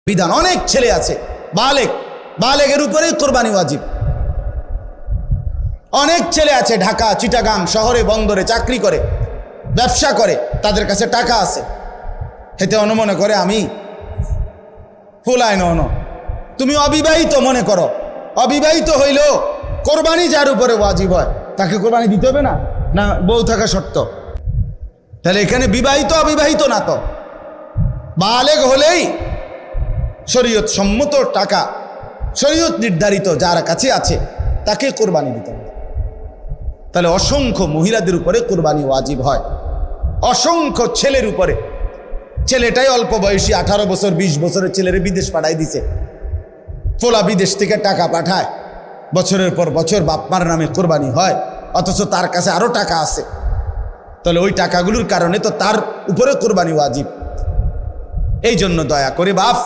বিধান। অনেক ছেলে আছে বালেগের উপরে কোরবানি ওয়াজিব। অনেক ছেলে আছে ঢাকা চিটাগাং শহরে বন্দরে চাকরি করে, ব্যবসা করে, তাদের কাছে টাকা আছে, হেতে মনে করে আমি ফুলায় ন। তুমি অবিবাহিত মনে করো, অবিবাহিত হইলেও কোরবানি যার উপরে ওয়াজিব হয় তাকে কোরবানি দিতে হবে না? না বউ থাকা শর্ত? তাহলে এখানে বিবাহিত অবিবাহিত না, তো বালেগ হলেই শরীয়ত সম্মত টাকা, শরীয়ত নির্ধারিত যার কাছে আছে তাকে কোরবানি দিতে হবে। তাহলে অসংখ্য মহিলাদের উপরে কোরবানি ওয়াজিব হয়, অসংখ্য ছেলের উপরে। ছেলেটাই অল্প বয়সী 18 বছর 20 বছরের ছেলেরে বিদেশ পাঠাই দিছে, ফোলা বিদেশ থেকে টাকা পাঠায়, বছরের পর বছর বাপমার নামে কোরবানি হয়, অথচ তার কাছে আরো টাকা আছে। তাহলে ওই টাকাগুলোর কারণে তো তার উপরে কোরবানি ওয়াজিব। এই জন্য দয়া করে বাপ